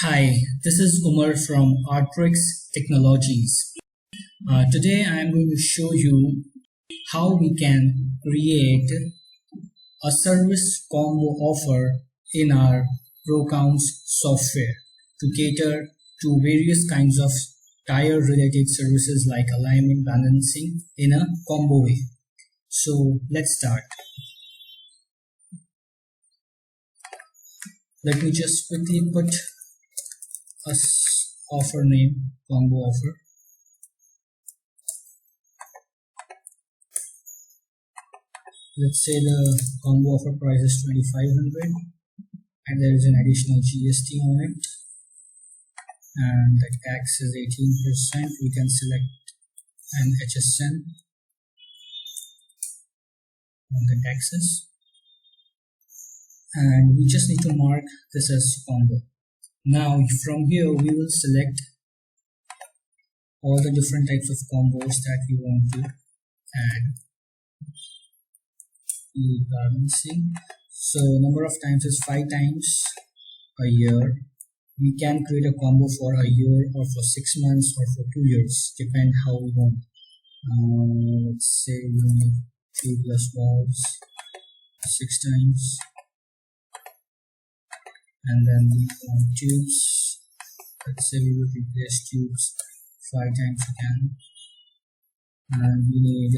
Hi, this is Umar from Artrix Technologies. Today I am going to show you how we can create a service combo offer in our Procounts software to cater to various kinds of tire related services like alignment balancing in a combo way. So let's start. Let me just quickly put a offer name, combo offer. Let's say the combo offer price is 2500 and there is an additional GST on it and the tax is 18%. We can select an HSN on the taxes and we just need to mark this as combo. Now from here we will select all the different types of combos that we want to add. Balancing. So number of times is 5 times a year. We can create a combo for a year or for 6 months or for 2 years, depend how we want. Let's say we need 2 plus valves 6 times, and then we want tubes. Let's say we will replace tubes 5 times again, and we need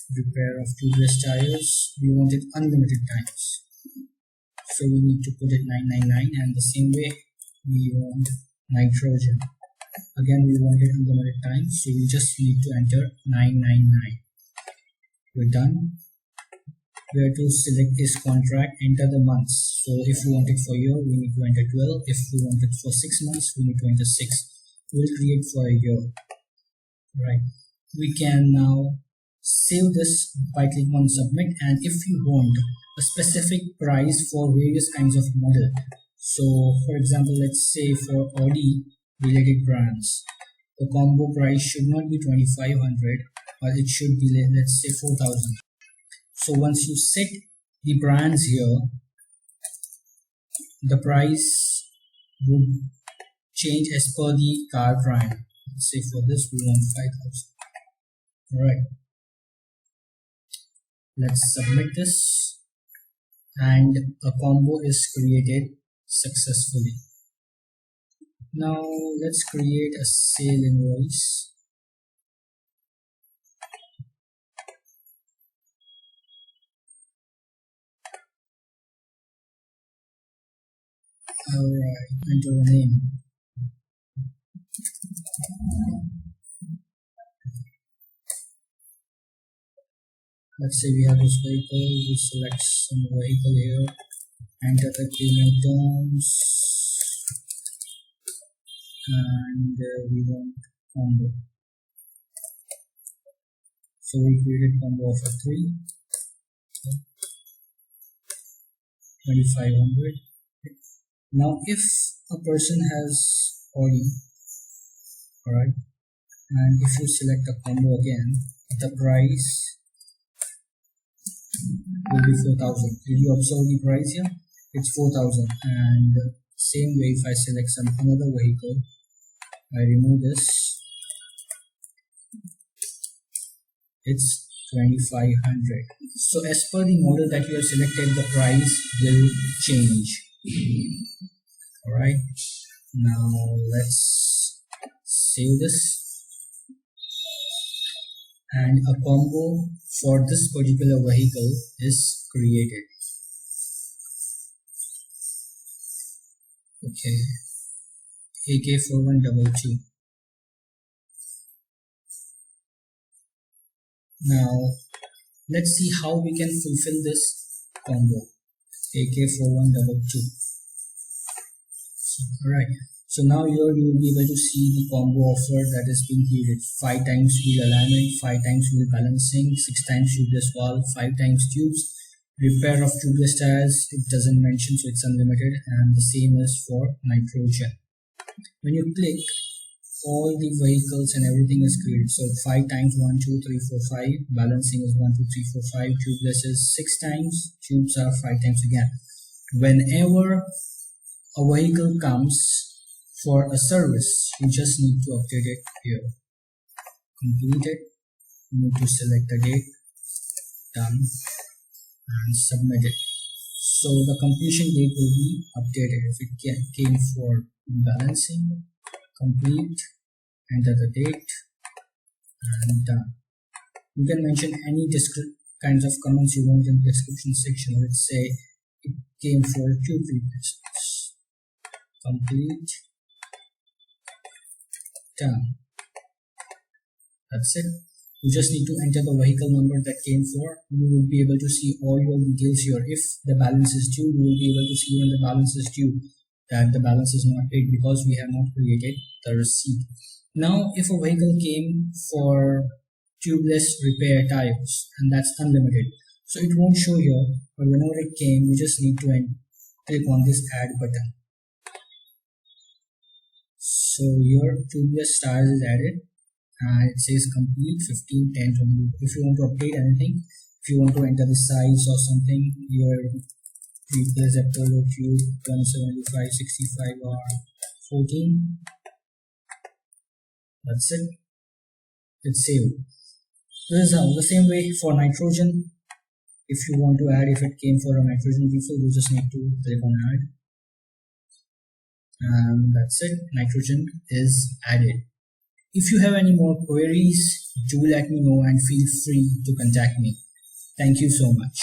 repair of tubeless tires. We want it unlimited times, so we need to put it 999, and the same way we want nitrogen. Again we want it unlimited times, so we just need to enter 999. We're done. Where to select this contract, enter the months. So if we want it for a year, we need to enter 12. If we want it for 6 months, we need to enter 6. We'll create for a year. Right. We can now save this by clicking on submit, and if you want a specific price for various kinds of model, so for example let's say for Audi related brands, the combo price should not be 2500 but it should be, let's say, 4000. So once you set the brands here, the price would change as per the car brand. Let's say for this we want 5000. Alright, let's submit this and a combo is created successfully. Now let's create a sale invoice. Alright, enter the name. Let's say we have this vehicle, we select some vehicle here, enter the payment terms, and we want combo. So we created combo offer 3, 2500. Now if a person has Audi, alright, and if you select a combo again, the price will be 4000. Did you observe the price here? It's 4000. And same way, if I select some another vehicle, I remove this, it's 2500. So as per the model that you have selected, the price will change. Alright, now let's save this, and a combo for this particular vehicle is created. Okay, AK4122. Now let's see how we can fulfill this combo, AK4122. Alright, so now here you will be able to see the combo offer that is being created. 5 times wheel alignment, 5 times wheel balancing, 6 times tubeless valve, 5 times tubes, repair of tubeless tires, it doesn't mention, so it's unlimited, and the same is for nitrogen. When you click, all the vehicles and everything is created. So 5 times 1, 2, 3, 4, 5, balancing is 1, 2, 3, 4, 5, tubeless is 6 times, tubes are 5 times again. Whenever a vehicle comes For a service, you just need to update it here. Complete it. You need to select the date, done, and submit it. So the completion date will be updated. If it came for balancing, complete, enter the date, and done. You can mention any kinds of comments you want in the description section. Let's say it came for tube replacements. Complete, done. That's it. You just need to enter the vehicle number that came for. You will be able to see all your details here. If the balance is due, you will be able to see when the balance is due that the balance is not paid because we have not created the receipt. Now, if a vehicle came for tubeless repair tires and that's unlimited, so it won't show here, but whenever it came, you just need to click on this add button. So your tubeless tires is added and it says complete 15, 10, 20. If you want to update anything, if you want to enter the size or something, your replace Apollo tube 175, 65 or 14. That's it. It's saved. This is how the same way for nitrogen. If you want to add, if it came for a nitrogen refill, you just need to click on add. And that's it. Nitrogen is added. If you have any more queries, do let me know and feel free to contact me. Thank you so much.